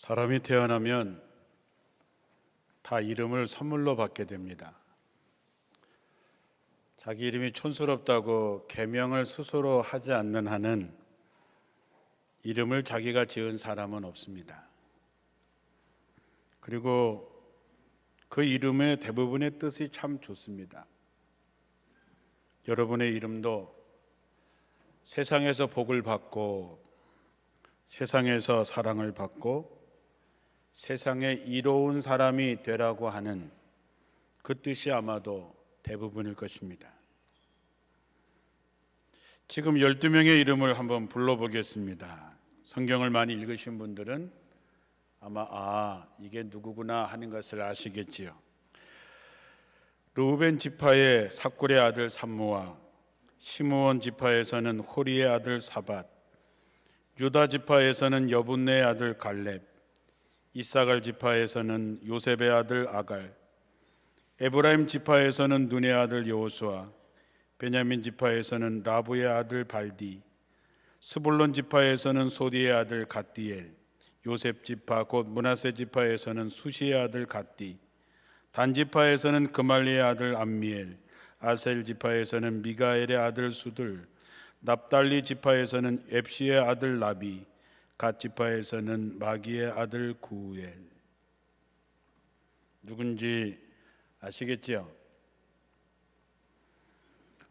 사람이 태어나면 다 이름을 선물로 받게 됩니다. 자기 이름이 촌스럽다고 개명을 스스로 하지 않는 한은 이름을 자기가 지은 사람은 없습니다. 그리고 그 이름의 대부분의 뜻이 참 좋습니다. 여러분의 이름도 세상에서 복을 받고 세상에서 사랑을 받고 세상에 이로운 사람이 되라고 하는 그 뜻이 아마도 대부분일 것입니다. 지금 12명의 이름을 한번 불러보겠습니다. 성경을 많이 읽으신 분들은 아마 이게 누구구나 하는 것을 아시겠지요. 르우벤 지파의 삭굴의 아들 삼무와 시므온 지파에서는 호리의 아들 사밧, 유다 지파에서는 여분네의 아들 갈렙, 이사갈 지파에서는 요셉의 아들 아갈, 에브라임 지파에서는 눈의 아들 여호수아, 베냐민 지파에서는 라브의 아들 발디, 스불론 지파에서는 소디의 아들 갓디엘, 요셉 지파 곧 므낫세 지파에서는 수시의 아들 갓디, 단 지파에서는 그말리의 아들 암미엘, 아셀 지파에서는 미가엘의 아들 수들, 납달리 지파에서는 앱시의 아들 라비, 갓 지파에서는 마기의 아들 구엘. 누군지 아시겠지요?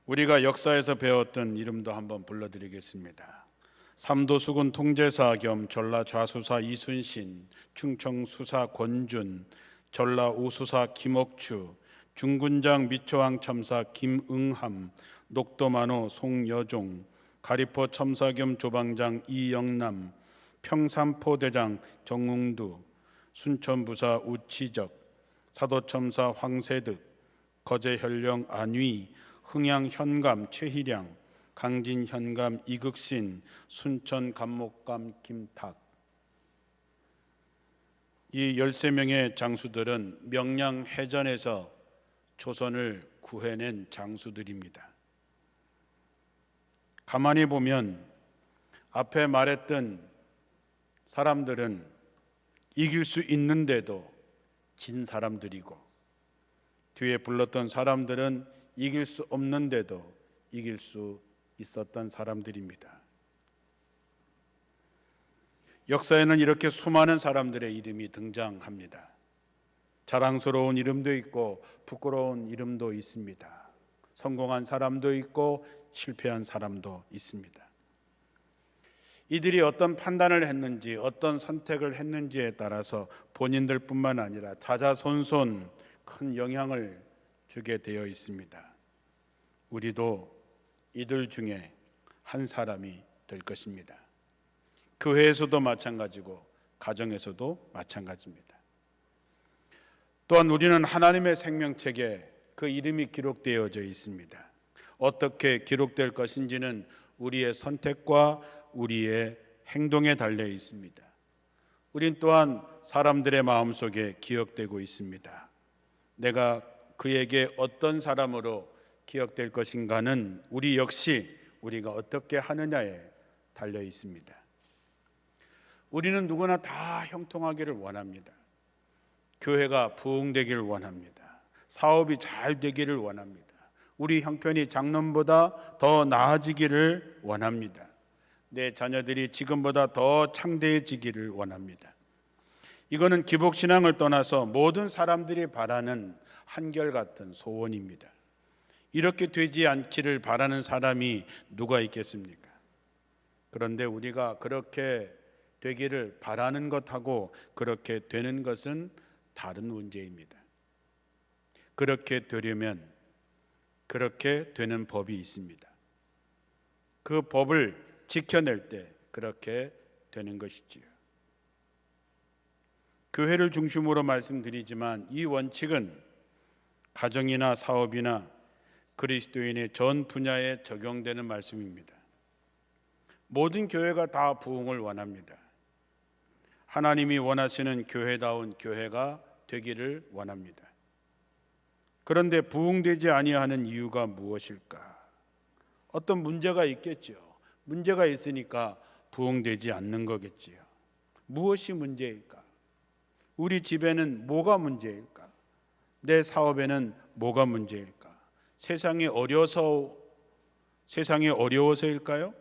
우리가 역사에서 배웠던 이름도 한번 불러드리겠습니다. 삼도수군 통제사 겸 전라 좌수사 이순신, 충청 수사 권준, 전라 우수사 김옥추, 중군장 미초왕 첨사 김응함, 녹도만호 송여종, 가리포 첨사 겸 조방장 이영남, 평산포대장 정웅두, 순천부사 우치적, 사도첨사 황세득, 거제현령 안위, 흥양현감 최희량, 강진현감 이극신, 순천감목감 김탁. 이 13명의 장수들은 명량해전에서 조선을 구해낸 장수들입니다. 가만히 보면 앞에 말했던 사람들은 이길 수 있는데도 진 사람들이고, 뒤에 불렀던 사람들은 이길 수 없는데도 이길 수 있었던 사람들입니다. 역사에는 이렇게 수많은 사람들의 이름이 등장합니다. 자랑스러운 이름도 있고 부끄러운 이름도 있습니다. 성공한 사람도 있고 실패한 사람도 있습니다. 이들이 어떤 판단을 했는지, 어떤 선택을 했는지에 따라서 본인들뿐만 아니라 자자손손 큰 영향을 주게 되어 있습니다. 우리도 이들 중에 한 사람이 될 것입니다. 교회에서도 마찬가지고 가정에서도 마찬가지입니다. 또한 우리는 하나님의 생명책에 그 이름이 기록되어져 있습니다. 어떻게 기록될 것인지는 우리의 선택과 우리의 행동에 달려 있습니다. 우린 또한 사람들의 마음속에 기억되고 있습니다. 내가 그에게 어떤 사람으로 기억될 것인가는 우리 역시 우리가 어떻게 하느냐에 달려 있습니다. 우리는 누구나 다 형통하기를 원합니다. 교회가 부흥되기를 원합니다. 사업이 잘 되기를 원합니다. 우리 형편이 작년보다 더 나아지기를 원합니다. 내 자녀들이 지금보다 더 창대해지기를 원합니다. 이거는 기복신앙을 떠나서 모든 사람들이 바라는 한결같은 소원입니다. 이렇게 되지 않기를 바라는 사람이 누가 있겠습니까? 그런데 우리가 그렇게 되기를 바라는 것하고 그렇게 되는 것은 다른 문제입니다. 그렇게 되려면 그렇게 되는 법이 있습니다. 그 법을 지켜낼 때 그렇게 되는 것이지요. 교회를 중심으로 말씀드리지만 이 원칙은 가정이나 사업이나 그리스도인의 전 분야에 적용되는 말씀입니다. 모든 교회가 다 부흥을 원합니다. 하나님이 원하시는 교회다운 교회가 되기를 원합니다. 그런데 부흥되지 아니하는 이유가 무엇일까? 어떤 문제가 있겠죠. 문제가 있으니까 부흥되지 않는 거겠지요. 무엇이 문제일까? 우리 집에는 뭐가 문제일까? 내 사업에는 뭐가 문제일까? 세상이 어려워서일까요?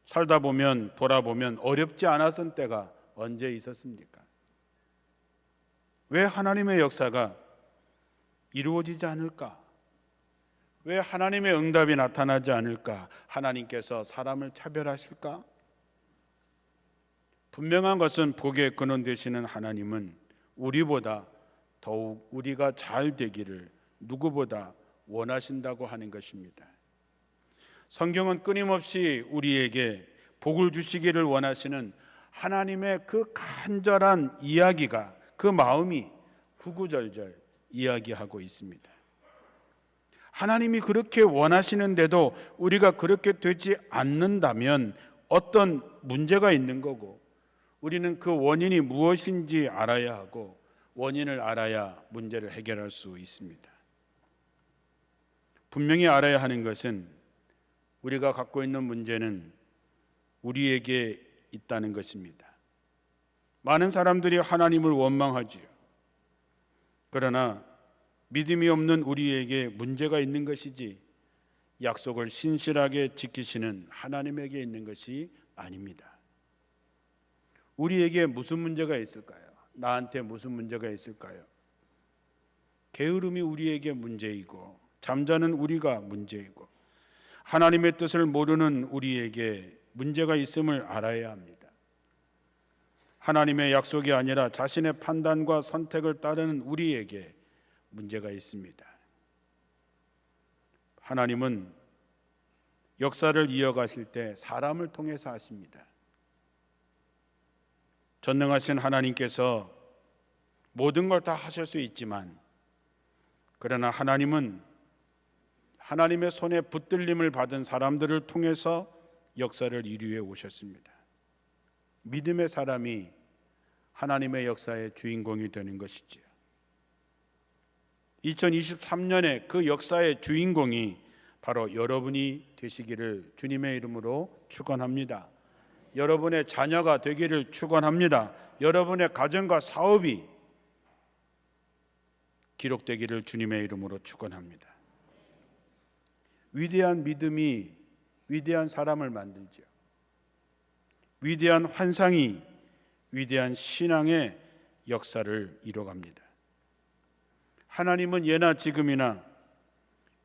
살다 보면 돌아보면 어렵지 않았던 때가 언제 있었습니까? 왜 하나님의 역사가 이루어지지 않을까? 왜 하나님의 응답이 나타나지 않을까? 하나님께서 사람을 차별하실까? 분명한 것은 복의 근원 되시는 하나님은 우리보다 더욱 우리가 잘 되기를 누구보다 원하신다고 하는 것입니다. 성경은 끊임없이 우리에게 복을 주시기를 원하시는 하나님의 그 간절한 이야기가, 그 마음이 구구절절 이야기하고 있습니다. 하나님이 그렇게 원하시는데도 우리가 그렇게 되지 않는다면 어떤 문제가 있는 거고, 우리는 그 원인이 무엇인지 알아야 하고, 원인을 알아야 문제를 해결할 수 있습니다. 분명히 알아야 하는 것은 우리가 갖고 있는 문제는 우리에게 있다는 것입니다. 많은 사람들이 하나님을 원망하지요. 그러나 믿음이 없는 우리에게 문제가 있는 것이지 약속을 신실하게 지키시는 하나님에게 있는 것이 아닙니다. 우리에게 무슨 문제가 있을까요? 나한테 무슨 문제가 있을까요? 게으름이 우리에게 문제이고, 잠자는 우리가 문제이고, 하나님의 뜻을 모르는 우리에게 문제가 있음을 알아야 합니다. 하나님의 약속이 아니라 자신의 판단과 선택을 따르는 우리에게 문제가 있습니다. 하나님은 역사를 이어가실 때 사람을 통해서 하십니다. 전능하신 하나님께서 모든 걸 다 하실 수 있지만, 그러나 하나님은 하나님의 손에 붙들림을 받은 사람들을 통해서 역사를 이루어 오셨습니다. 믿음의 사람이 하나님의 역사의 주인공이 되는 것이지요. 2023년에 그 역사의 주인공이 바로 여러분이 되시기를 주님의 이름으로 축원합니다. 여러분의 자녀가 되기를 축원합니다. 여러분의 가정과 사업이 기록되기를 주님의 이름으로 축원합니다. 위대한 믿음이 위대한 사람을 만들죠. 위대한 환상이 위대한 신앙의 역사를 이뤄갑니다. 하나님은 예나 지금이나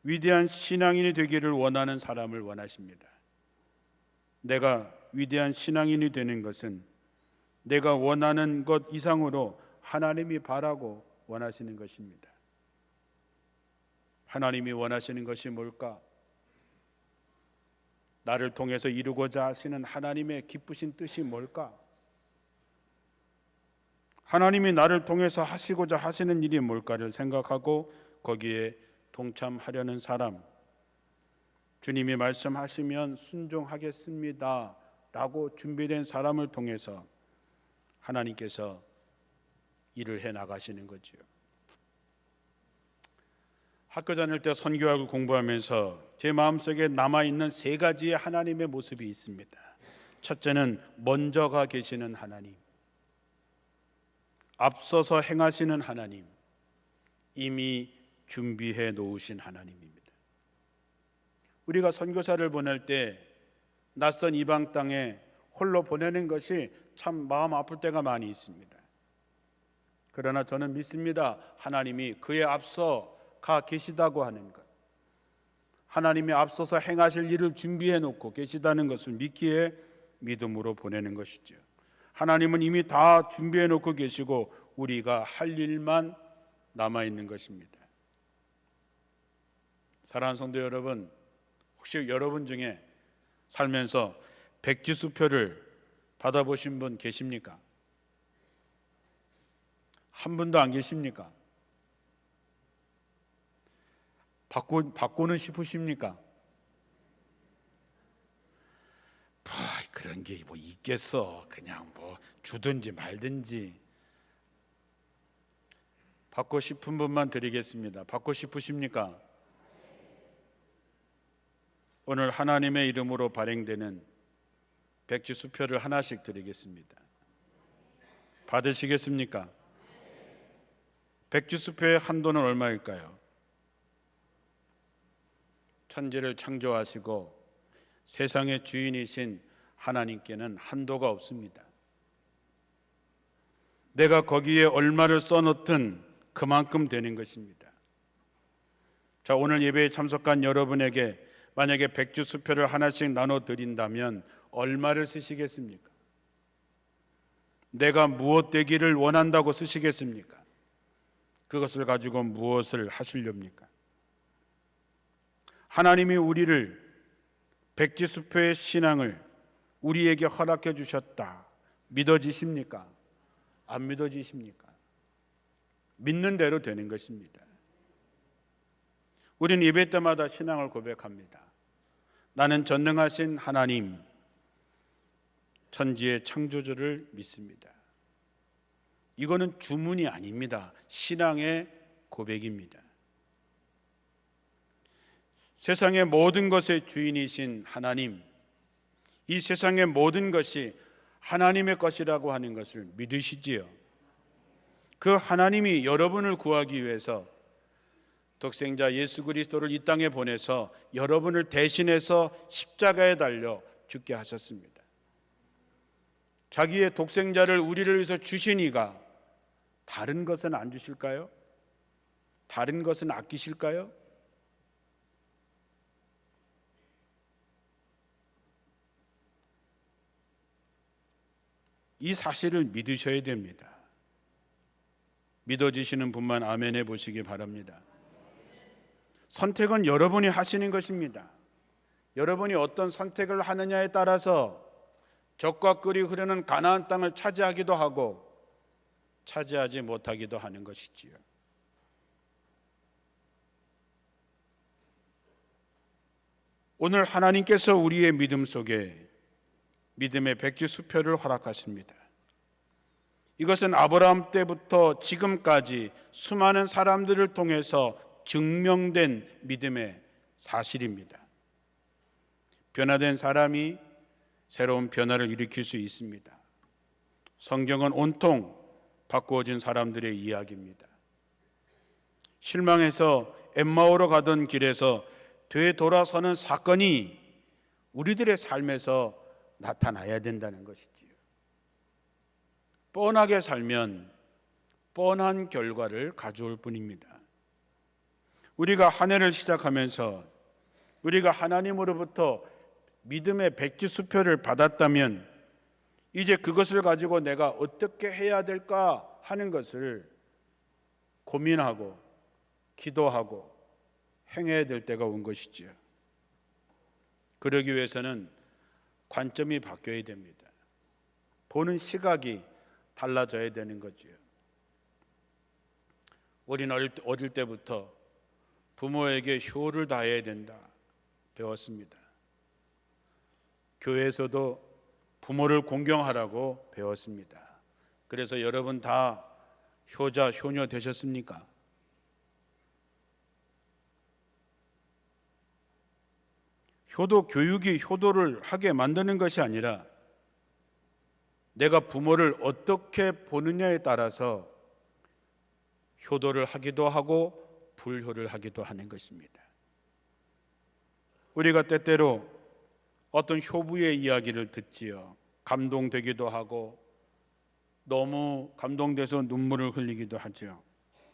위대한 신앙인이 되기를 원하는 사람을 원하십니다. 내가 위대한 신앙인이 되는 것은 내가 원하는 것 이상으로 하나님이 바라고 원하시는 것입니다. 하나님이 원하시는 것이 뭘까? 나를 통해서 이루고자 하시는 하나님의 기쁘신 뜻이 뭘까? 하나님이 나를 통해서 하시고자 하시는 일이 뭘까를 생각하고 거기에 동참하려는 사람, 주님이 말씀하시면 순종하겠습니다 라고 준비된 사람을 통해서 하나님께서 일을 해 나가시는 거죠. 학교 다닐 때 선교학을 공부하면서 제 마음속에 남아있는 세 가지의 하나님의 모습이 있습니다. 첫째는 먼저 가 계시는 하나님, 앞서서 행하시는 하나님, 이미 준비해 놓으신 하나님입니다. 우리가 선교사를 보낼 때 낯선 이방 땅에 홀로 보내는 것이 참 마음 아플 때가 많이 있습니다. 그러나 저는 믿습니다. 하나님이 그에 앞서 가 계시다고 하는 것, 하나님이 앞서서 행하실 일을 준비해 놓고 계시다는 것을 믿기에 믿음으로 보내는 것이죠. 하나님은 이미 다 준비해 놓고 계시고 우리가 할 일만 남아 있는 것입니다. 사랑하는 성도 여러분, 혹시 여러분 중에 살면서 백지수표를 받아보신 분 계십니까? 한 분도 안 계십니까? 받고는 싶으십니까? 그런 게 뭐 있겠어. 그냥 뭐 주든지 말든지. 받고 싶은 분만 드리겠습니다. 받고 싶으십니까? 오늘 하나님의 이름으로 발행되는 백지수표를 하나씩 드리겠습니다. 받으시겠습니까? 백지수표의 한도는 얼마일까요? 천지를 창조하시고 세상의 주인이신 하나님께는 한도가 없습니다. 내가 거기에 얼마를 써놓든 그만큼 되는 것입니다. 자, 오늘 예배에 참석한 여러분에게 만약에 백주수표를 하나씩 나눠드린다면 얼마를 쓰시겠습니까? 내가 무엇 되기를 원한다고 쓰시겠습니까? 그것을 가지고 무엇을 하시렵니까? 하나님이 우리를 백지수표의 신앙을 우리에게 허락해 주셨다. 믿어지십니까? 안 믿어지십니까? 믿는 대로 되는 것입니다. 우리는 예배 때마다 신앙을 고백합니다. 나는 전능하신 하나님, 천지의 창조주를 믿습니다. 이거는 주문이 아닙니다. 신앙의 고백입니다. 세상의 모든 것의 주인이신 하나님, 이 세상의 모든 것이 하나님의 것이라고 하는 것을 믿으시지요. 그 하나님이 여러분을 구하기 위해서 독생자 예수 그리스도를 이 땅에 보내서 여러분을 대신해서 십자가에 달려 죽게 하셨습니다. 자기의 독생자를 우리를 위해서 주시니가 다른 것은 안 주실까요? 다른 것은 아끼실까요? 이 사실을 믿으셔야 됩니다. 믿어지시는 분만 아멘 해보시기 바랍니다. 선택은 여러분이 하시는 것입니다. 여러분이 어떤 선택을 하느냐에 따라서 적과 꿀이 흐르는 가나안 땅을 차지하기도 하고 차지하지 못하기도 하는 것이지요. 오늘 하나님께서 우리의 믿음 속에 믿음의 백지수표를 허락하십니다. 이것은 아브라함 때부터 지금까지 수많은 사람들을 통해서 증명된 믿음의 사실입니다. 변화된 사람이 새로운 변화를 일으킬 수 있습니다. 성경은 온통 바꾸어진 사람들의 이야기입니다. 실망해서 엠마오로 가던 길에서 되돌아서는 사건이 우리들의 삶에서 나타나야 된다는 것이지요. 뻔하게 살면 뻔한 결과를 가져올 뿐입니다. 우리가 한 해를 시작하면서 우리가 하나님으로부터 믿음의 백지수표를 받았다면 이제 그것을 가지고 내가 어떻게 해야 될까 하는 것을 고민하고 기도하고 행해야 될 때가 온 것이지요. 그러기 위해서는 관점이 바뀌어야 됩니다. 보는 시각이 달라져야 되는 거지요. 우리는 어릴 때부터 부모에게 효를 다해야 된다 배웠습니다. 교회에서도 부모를 공경하라고 배웠습니다. 그래서 여러분 다 효자, 효녀 되셨습니까? 효도 교육이 효도를 하게 만드는 것이 아니라 내가 부모를 어떻게 보느냐에 따라서 효도를 하기도 하고 불효를 하기도 하는 것입니다. 우리가 때때로 어떤 효부의 이야기를 듣지요. 감동되기도 하고 너무 감동돼서 눈물을 흘리기도 하죠.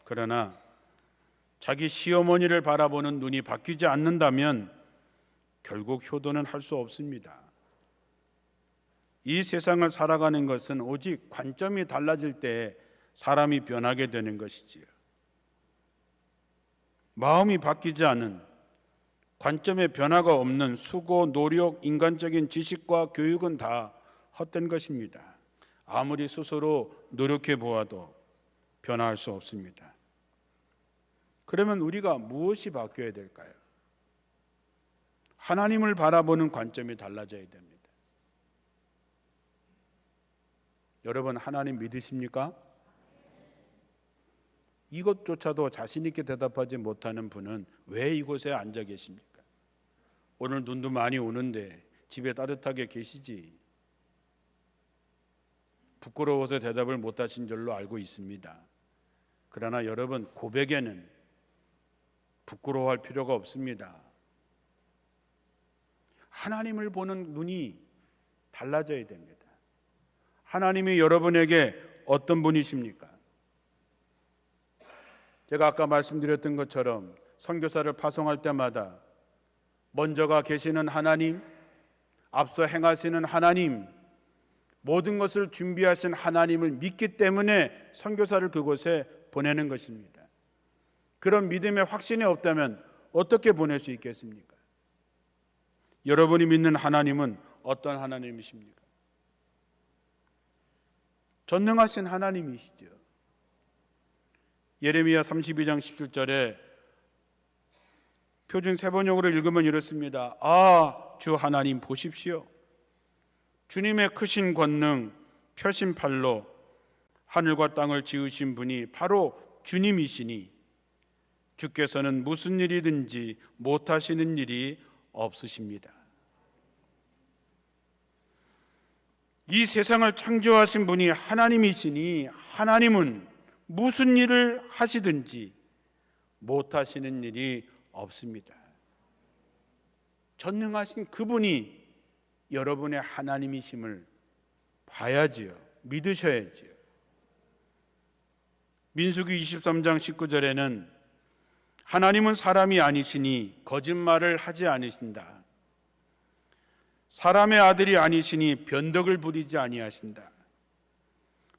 그러나 자기 시어머니를 바라보는 눈이 바뀌지 않는다면 결국 효도는 할 수 없습니다. 이 세상을 살아가는 것은 오직 관점이 달라질 때 사람이 변하게 되는 것이지요. 마음이 바뀌지 않은 관점의 변화가 없는 수고, 노력, 인간적인 지식과 교육은 다 헛된 것입니다. 아무리 스스로 노력해 보아도 변화할 수 없습니다. 그러면 우리가 무엇이 바뀌어야 될까요? 하나님을 바라보는 관점이 달라져야 됩니다. 여러분 하나님 믿으십니까? 이것조차도 자신 있게 대답하지 못하는 분은 왜 이곳에 앉아 계십니까? 오늘 눈도 많이 오는데 집에 따뜻하게 계시지. 부끄러워서 대답을 못하신 줄로 알고 있습니다. 그러나 여러분, 고백에는 부끄러워할 필요가 없습니다. 하나님을 보는 눈이 달라져야 됩니다. 하나님이 여러분에게 어떤 분이십니까? 제가 아까 말씀드렸던 것처럼 선교사를 파송할 때마다 먼저가 계시는 하나님, 앞서 행하시는 하나님, 모든 것을 준비하신 하나님을 믿기 때문에 선교사를 그곳에 보내는 것입니다. 그런 믿음의 확신이 없다면 어떻게 보낼 수 있겠습니까? 여러분이 믿는 하나님은 어떤 하나님이십니까? 전능하신 하나님이시죠. 예레미야 32장 17절에 표준 세번역으로 읽으면 이렇습니다. 주 하나님 보십시오. 주님의 크신 권능, 펴신 팔로 하늘과 땅을 지으신 분이 바로 주님이시니 주께서는 무슨 일이든지 못하시는 일이 없으십니다. 이 세상을 창조하신 분이 하나님이시니 하나님은 무슨 일을 하시든지 못하시는 일이 없습니다. 전능하신 그분이 여러분의 하나님이심을 봐야지요. 믿으셔야지요. 민수기 23장 19절에는 하나님은 사람이 아니시니 거짓말을 하지 않으신다. 사람의 아들이 아니시니 변덕을 부리지 아니하신다.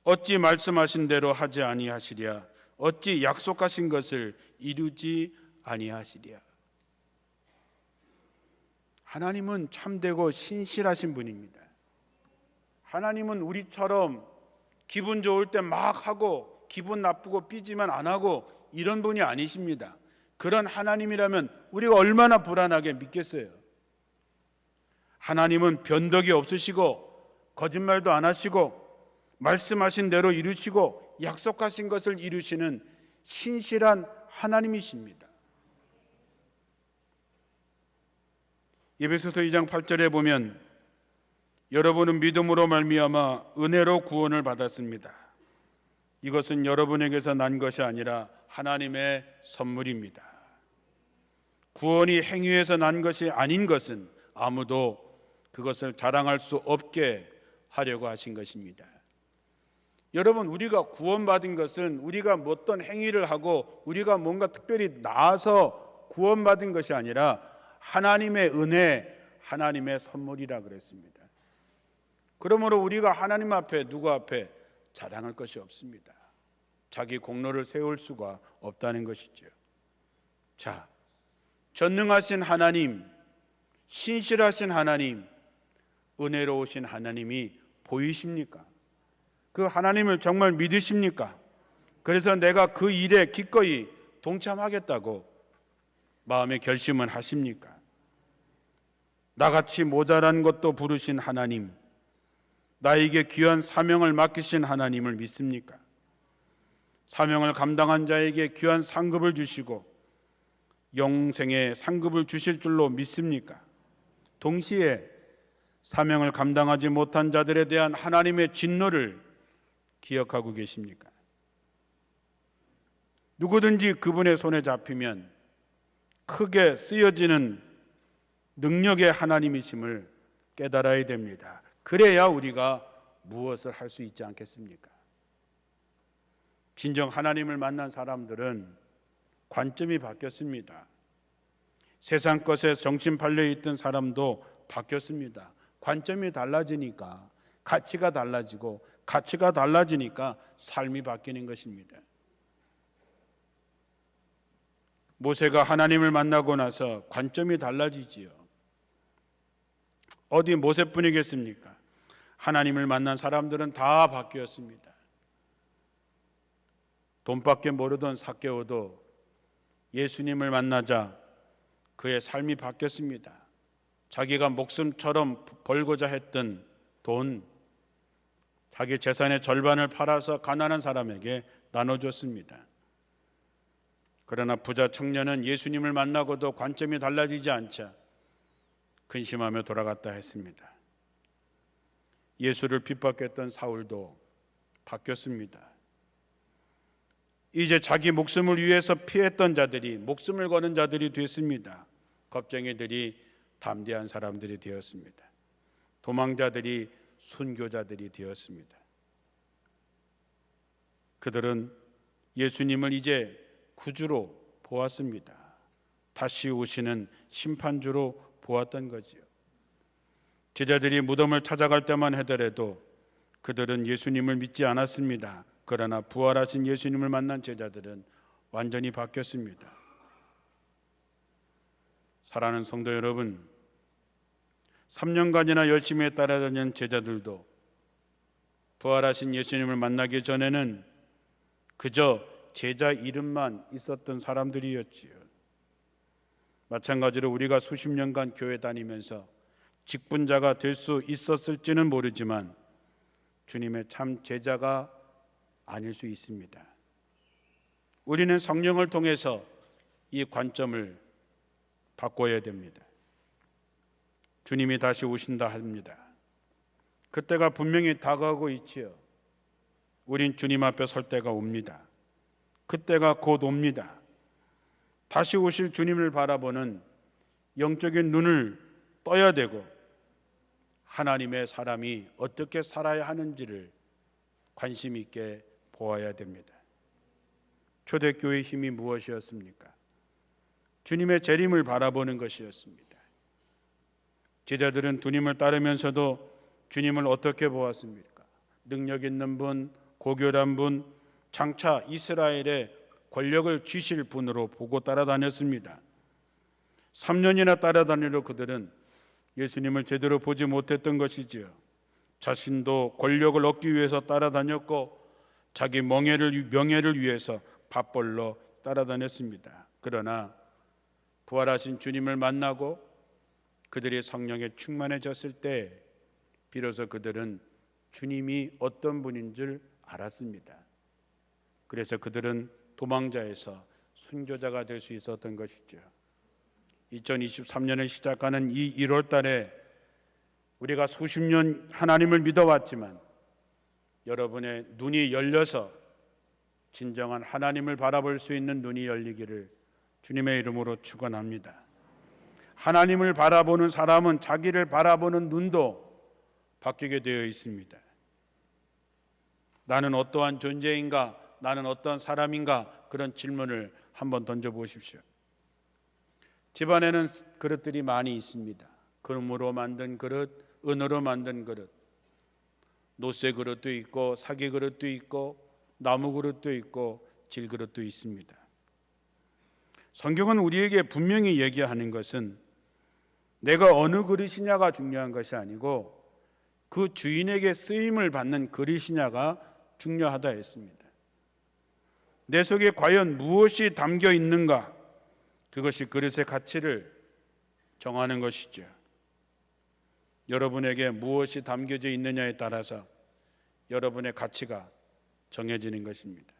어찌 말씀하신 대로 하지 아니하시랴. 어찌 약속하신 것을 이루지 아니하시랴. 하나님은 참되고 신실하신 분입니다. 하나님은 우리처럼 기분 좋을 때 막 하고 기분 나쁘고 삐지만 안 하고 이런 분이 아니십니다. 그런 하나님이라면 우리가 얼마나 불안하게 믿겠어요. 하나님은 변덕이 없으시고 거짓말도 안 하시고 말씀하신 대로 이루시고 약속하신 것을 이루시는 신실한 하나님이십니다. 에베소서 2장 8절에 보면 여러분은 믿음으로 말미암아 은혜로 구원을 받았습니다. 이것은 여러분에게서 난 것이 아니라 하나님의 선물입니다. 구원이 행위에서 난 것이 아닌 것은 아무도 그것을 자랑할 수 없게 하려고 하신 것입니다. 여러분, 우리가 구원받은 것은 우리가 어떤 행위를 하고 우리가 뭔가 특별히 나아서 구원받은 것이 아니라 하나님의 은혜, 하나님의 선물이라 그랬습니다. 그러므로 우리가 하나님 앞에 누구 앞에 자랑할 것이 없습니다. 자기 공로를 세울 수가 없다는 것이죠. 자, 전능하신 하나님, 신실하신 하나님, 은혜로우신 하나님이 보이십니까? 그 하나님을 정말 믿으십니까? 그래서 내가 그 일에 기꺼이 동참하겠다고 마음의 결심은 하십니까? 나같이 모자란 것도 부르신 하나님, 나에게 귀한 사명을 맡기신 하나님을 믿습니까? 사명을 감당한 자에게 귀한 상급을 주시고 영생의 상급을 주실 줄로 믿습니까? 동시에 사명을 감당하지 못한 자들에 대한 하나님의 진노를 기억하고 계십니까? 누구든지 그분의 손에 잡히면 크게 쓰여지는 능력의 하나님이심을 깨달아야 됩니다. 그래야 우리가 무엇을 할 수 있지 않겠습니까? 진정 하나님을 만난 사람들은 관점이 바뀌었습니다. 세상 것에 정신 팔려 있던 사람도 바뀌었습니다. 관점이 달라지니까 가치가 달라지고 가치가 달라지니까 삶이 바뀌는 것입니다. 모세가 하나님을 만나고 나서 관점이 달라지지요. 어디 모세뿐이겠습니까? 하나님을 만난 사람들은 다 바뀌었습니다. 돈밖에 모르던 삭개오도 예수님을 만나자 그의 삶이 바뀌었습니다. 자기가 목숨처럼 벌고자 했던 돈, 자기 재산의 절반을 팔아서 가난한 사람에게 나눠줬습니다. 그러나 부자 청년은 예수님을 만나고도 관점이 달라지지 않자 근심하며 돌아갔다 했습니다. 예수를 핍박했던 사울도 바뀌었습니다. 이제 자기 목숨을 위해서 피했던 자들이 목숨을 거는 자들이 됐습니다. 겁쟁이들이 담대한 사람들이 되었습니다. 도망자들이 순교자들이 되었습니다. 그들은 예수님을 이제 구주로 보았습니다. 다시 오시는 심판주로 보았던 거지요. 제자들이 무덤을 찾아갈 때만 하더라도 그들은 예수님을 믿지 않았습니다. 그러나 부활하신 예수님을 만난 제자들은 완전히 바뀌었습니다. 사랑하는 성도 여러분, 3년간이나 열심히 따라다니는 제자들도 부활하신 예수님을 만나기 전에는 그저 제자 이름만 있었던 사람들이었지요. 마찬가지로 우리가 수십 년간 교회 다니면서 직분자가 될 수 있었을지는 모르지만 주님의 참 제자가 아닐 수 있습니다. 우리는 성령을 통해서 이 관점을 바꿔야 됩니다. 주님이 다시 오신다 합니다. 그때가 분명히 다가오고 있지요. 우린 주님 앞에 설 때가 옵니다. 그때가 곧 옵니다. 다시 오실 주님을 바라보는 영적인 눈을 떠야 되고 하나님의 사람이 어떻게 살아야 하는지를 관심 있게 보아야 됩니다. 초대교회의 힘이 무엇이었습니까? 주님의 재림을 바라보는 것이었습니다. 제자들은 주님을 따르면서도 주님을 어떻게 보았습니까? 능력 있는 분, 고결한 분, 장차 이스라엘의 권력을 쥐실 분으로 보고 따라다녔습니다. 3년이나 따라다니려 그들은 예수님을 제대로 보지 못했던 것이지요. 자신도 권력을 얻기 위해서 따라다녔고 자기 명예를 위해서 밥벌러 따라다녔습니다. 그러나 부활하신 주님을 만나고 그들이 성령에 충만해졌을 때 비로소 그들은 주님이 어떤 분인 줄 알았습니다. 그래서 그들은 도망자에서 순교자가 될 수 있었던 것이죠. 2023년을 시작하는 이 1월 달에 우리가 수십 년 하나님을 믿어왔지만 여러분의 눈이 열려서 진정한 하나님을 바라볼 수 있는 눈이 열리기를 주님의 이름으로 축원합니다. 하나님을 바라보는 사람은 자기를 바라보는 눈도 바뀌게 되어 있습니다. 나는 어떠한 존재인가? 나는 어떠한 사람인가? 그런 질문을 한번 던져보십시오. 집안에는 그릇들이 많이 있습니다. 금으로 만든 그릇, 은으로 만든 그릇, 노쇠 그릇도 있고 사기 그릇도 있고 나무 그릇도 있고 질 그릇도 있습니다. 성경은 우리에게 분명히 얘기하는 것은 내가 어느 그릇이냐가 중요한 것이 아니고 그 주인에게 쓰임을 받는 그릇이냐가 중요하다 했습니다. 내 속에 과연 무엇이 담겨 있는가? 그것이 그릇의 가치를 정하는 것이죠. 여러분에게 무엇이 담겨져 있느냐에 따라서 여러분의 가치가 정해지는 것입니다.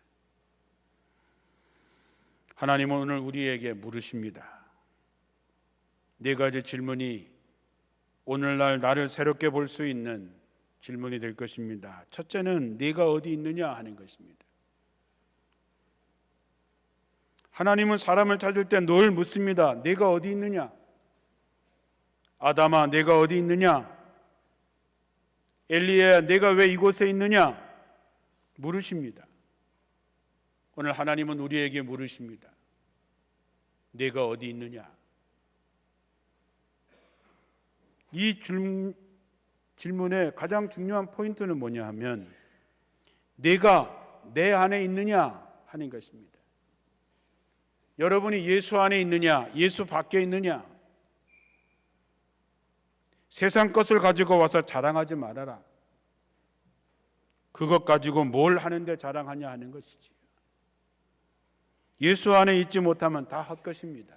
하나님은 오늘 우리에게 물으십니다. 네 가지 질문이 오늘날 나를 새롭게 볼 수 있는 질문이 될 것입니다. 첫째는 네가 어디 있느냐 하는 것입니다. 하나님은 사람을 찾을 때 늘 묻습니다. 네가 어디 있느냐? 아담아, 네가 어디 있느냐? 엘리야야, 네가 왜 이곳에 있느냐? 물으십니다. 오늘 하나님은 우리에게 물으십니다. 네가 어디 있느냐? 이 질문의 가장 중요한 포인트는 뭐냐 하면 네가 내 안에 있느냐 하는 것입니다. 여러분이 예수 안에 있느냐, 예수 밖에 있느냐. 세상 것을 가지고 와서 자랑하지 말아라. 그것 가지고 뭘 하는데 자랑하냐 하는 것이지. 예수 안에 있지 못하면 다 헛것입니다.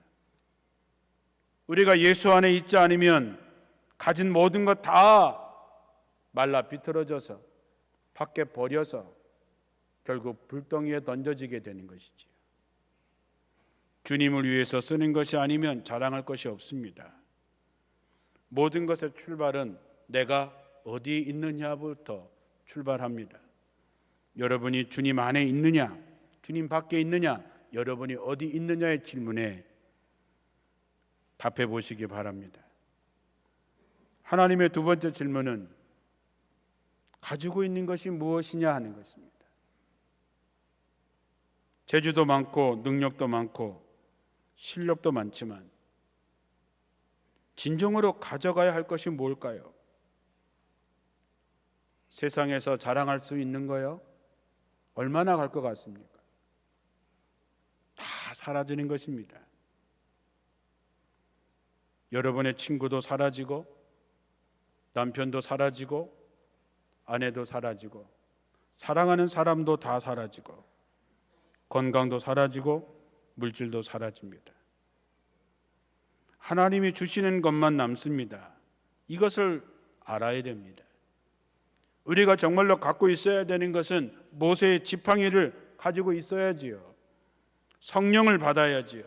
우리가 예수 안에 있지 않으면 가진 모든 것 다 말라 비틀어져서 밖에 버려서 결국 불덩이에 던져지게 되는 것이지요. 주님을 위해서 쓰는 것이 아니면 자랑할 것이 없습니다. 모든 것의 출발은 내가 어디 있느냐부터 출발합니다. 여러분이 주님 안에 있느냐, 주님 밖에 있느냐, 여러분이 어디 있느냐의 질문에 답해 보시기 바랍니다. 하나님의 두 번째 질문은 가지고 있는 것이 무엇이냐 하는 것입니다. 재주도 많고 능력도 많고 실력도 많지만 진정으로 가져가야 할 것이 뭘까요? 세상에서 자랑할 수 있는 거요? 얼마나 갈 것 같습니까? 다 사라지는 것입니다. 여러분의 친구도 사라지고 남편도 사라지고 아내도 사라지고 사랑하는 사람도 다 사라지고 건강도 사라지고 물질도 사라집니다. 하나님이 주시는 것만 남습니다. 이것을 알아야 됩니다. 우리가 정말로 갖고 있어야 되는 것은 모세의 지팡이를 가지고 있어야지요. 성령을 받아야지요.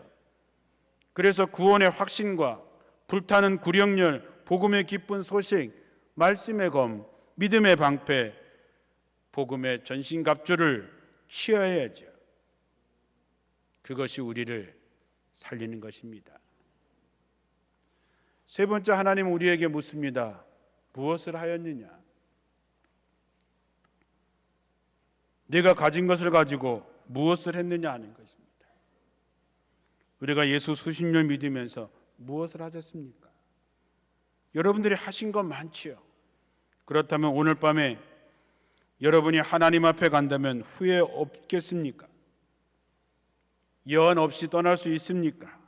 그래서 구원의 확신과 불타는 구령열, 복음의 기쁜 소식, 말씀의 검, 믿음의 방패, 복음의 전신갑주를 취하여야죠. 그것이 우리를 살리는 것입니다. 세 번째, 하나님은 우리에게 묻습니다. 무엇을 하였느냐? 내가 가진 것을 가지고 무엇을 했느냐 하는 것입니다. 우리가 예수 수십 년 믿으면서 무엇을 하셨습니까? 여러분들이 하신 것 많지요. 그렇다면 오늘 밤에 여러분이 하나님 앞에 간다면 후회 없겠습니까? 여한 없이 떠날 수 있습니까?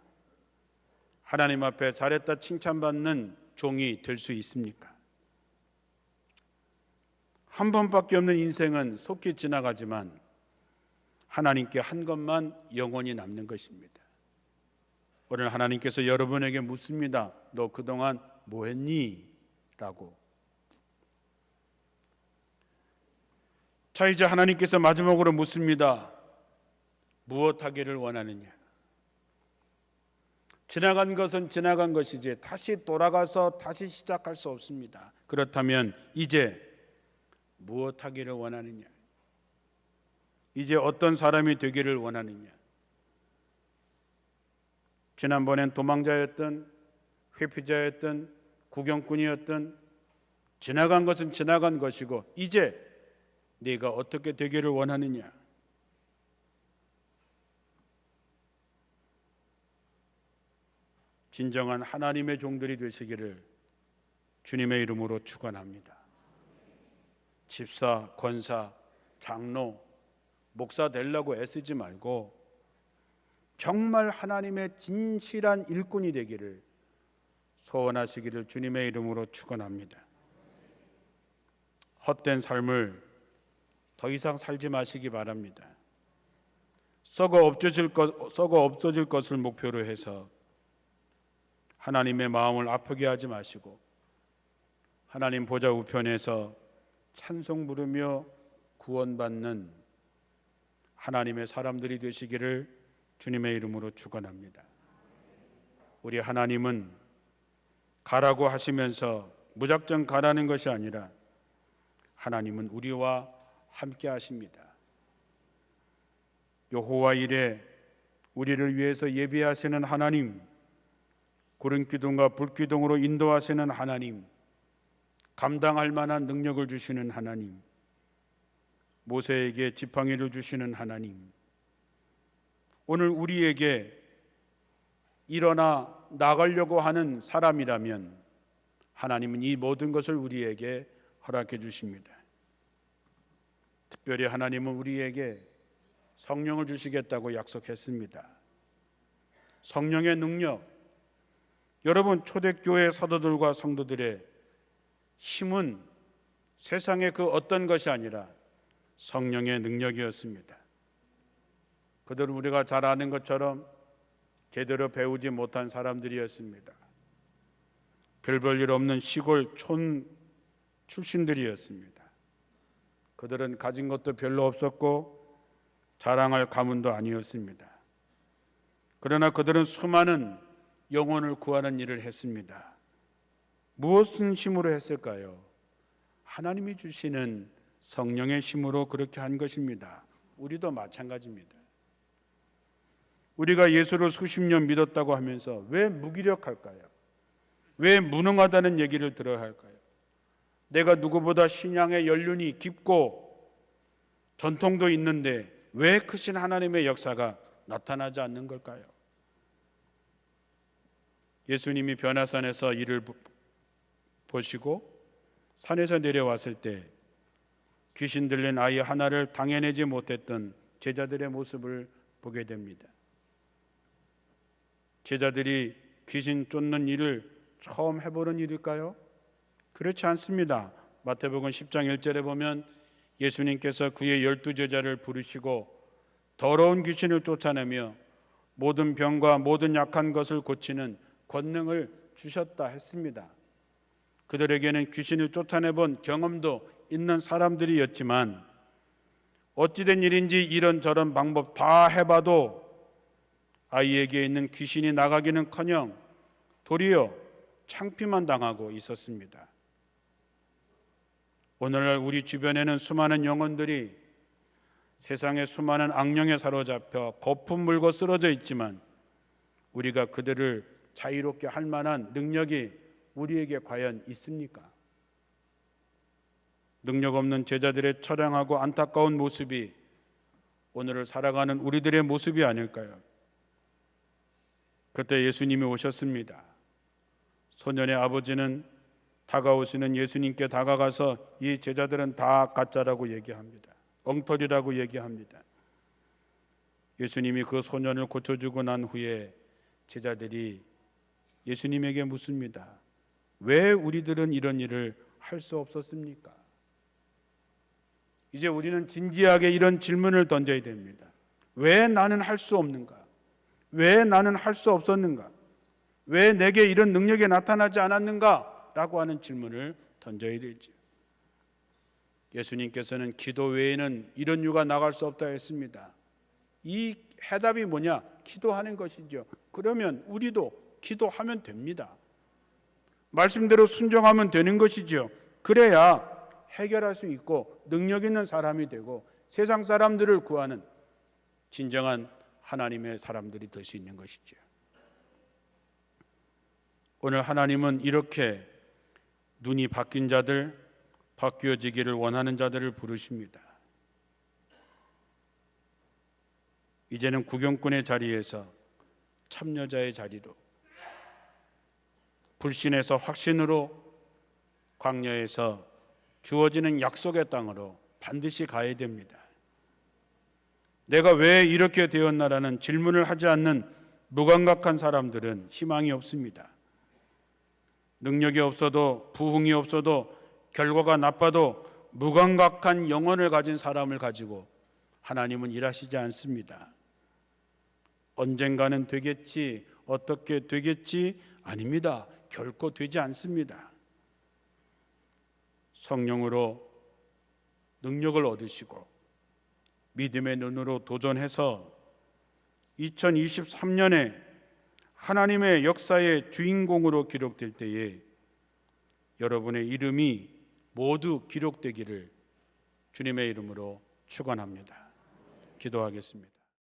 하나님 앞에 잘했다 칭찬받는 종이 될 수 있습니까? 한 번밖에 없는 인생은 속히 지나가지만 하나님께 한 것만 영원히 남는 것입니다. 오늘 하나님께서 여러분에게 묻습니다. 너 그동안 뭐 했니? 라고. 자, 이제 하나님께서 마지막으로 묻습니다. 무엇 하기를 원하느냐? 지나간 것은 지나간 것이지 다시 돌아가서 다시 시작할 수 없습니다. 그렇다면 이제 무엇 하기를 원하느냐? 이제 어떤 사람이 되기를 원하느냐? 지난번엔 도망자였던, 회피자였던, 구경꾼이었던, 지나간 것은 지나간 것이고 이제 네가 어떻게 되기를 원하느냐? 진정한 하나님의 종들이 되시기를 주님의 이름으로 축원합니다. 집사, 권사, 장로, 목사 되려고 애쓰지 말고 정말 하나님의 진실한 일꾼이 되기를 소원하시기를 주님의 이름으로 축원합니다. 헛된 삶을 더 이상 살지 마시기 바랍니다. 썩어 없어질 것을 목표로 해서 하나님의 마음을 아프게 하지 마시고 하나님 보좌 우편에서 찬송 부르며 구원받는 하나님의 사람들이 되시기를 주님의 이름으로 축원합니다. 우리 하나님은 가라고 하시면서 무작정 가라는 것이 아니라 하나님은 우리와 함께 하십니다. 여호와 일에 우리를 위해서 예비하시는 하나님, 구름 기둥과 불 기둥으로 인도하시는 하나님, 감당할 만한 능력을 주시는 하나님, 모세에게 지팡이를 주시는 하나님, 오늘 우리에게 일어나 나가려고 하는 사람이라면 하나님은 이 모든 것을 우리에게 허락해 주십니다. 특별히 하나님은 우리에게 성령을 주시겠다고 약속했습니다. 성령의 능력, 여러분 초대교회 사도들과 성도들의 힘은 세상의 그 어떤 것이 아니라 성령의 능력이었습니다. 그들은 우리가 잘 아는 것처럼 제대로 배우지 못한 사람들이었습니다. 별 볼 일 없는 시골 촌 출신들이었습니다. 그들은 가진 것도 별로 없었고 자랑할 가문도 아니었습니다. 그러나 그들은 수많은 영혼을 구하는 일을 했습니다. 무엇은 힘으로 했을까요? 하나님이 주시는 성령의 힘으로 그렇게 한 것입니다. 우리도 마찬가지입니다. 우리가 예수를 수십 년 믿었다고 하면서 왜 무기력할까요? 왜 무능하다는 얘기를 들어야 할까요? 내가 누구보다 신앙의 연륜이 깊고 전통도 있는데 왜 크신 하나님의 역사가 나타나지 않는 걸까요? 예수님이 변화산에서 이를 보시고 산에서 내려왔을 때 귀신 들린 아이 하나를 당해내지 못했던 제자들의 모습을 보게 됩니다. 제자들이 귀신 쫓는 일을 처음 해보는 일일까요? 그렇지 않습니다. 마태복음 10장 1절에 보면 예수님께서 그의 12제자를 부르시고 더러운 귀신을 쫓아내며 모든 병과 모든 약한 것을 고치는 권능을 주셨다 했습니다. 그들에게는 귀신을 쫓아내본 경험도 있는 사람들이었지만 어찌된 일인지 이런저런 방법 다 해봐도 아이에게 있는 귀신이 나가기는커녕 도리어 창피만 당하고 있었습니다. 오늘날 우리 주변에는 수많은 영혼들이 세상의 수많은 악령에 사로잡혀 거품 물고 쓰러져 있지만 우리가 그들을 자유롭게 할 만한 능력이 우리에게 과연 있습니까? 능력 없는 제자들의 처량하고 안타까운 모습이 오늘을 살아가는 우리들의 모습이 아닐까요? 그때 예수님이 오셨습니다. 소년의 아버지는 다가오시는 예수님께 다가가서 이 제자들은 다 가짜라고 얘기합니다. 엉터리라고 얘기합니다. 예수님이 그 소년을 고쳐주고 난 후에 제자들이 예수님에게 묻습니다. 왜 우리들은 이런 일을 할 수 없었습니까? 이제 우리는 진지하게 이런 질문을 던져야 됩니다. 왜 나는 할 수 없는가? 왜 나는 할 수 없었는가? 왜 내게 이런 능력이 나타나지 않았는가? 라고 하는 질문을 던져야 되죠. 예수님께서는 기도 외에는 이런 유가 나갈 수 없다 했습니다. 이 해답이 뭐냐? 기도하는 것이죠. 그러면 우리도 기도하면 됩니다. 말씀대로 순종하면 되는 것이죠. 그래야 해결할 수 있고 능력 있는 사람이 되고 세상 사람들을 구하는 진정한 하나님의 사람들이 될 수 있는 것이죠. 오늘 하나님은 이렇게 눈이 바뀐 자들, 바뀌어지기를 원하는 자들을 부르십니다. 이제는 구경꾼의 자리에서 참여자의 자리로, 불신에서 확신으로, 광야에서 주어지는 약속의 땅으로 반드시 가야 됩니다. 내가 왜 이렇게 되었나라는 질문을 하지 않는 무감각한 사람들은 희망이 없습니다. 능력이 없어도, 부흥이 없어도, 결과가 나빠도 무감각한 영혼을 가진 사람을 가지고 하나님은 일하시지 않습니다. 언젠가는 되겠지, 어떻게 되겠지? 아닙니다. 결코 되지 않습니다. 성령으로 능력을 얻으시고 믿음의 눈으로 도전해서 2023년에 하나님의 역사의 주인공으로 기록될 때에 여러분의 이름이 모두 기록되기를 주님의 이름으로 축원합니다. 기도하겠습니다.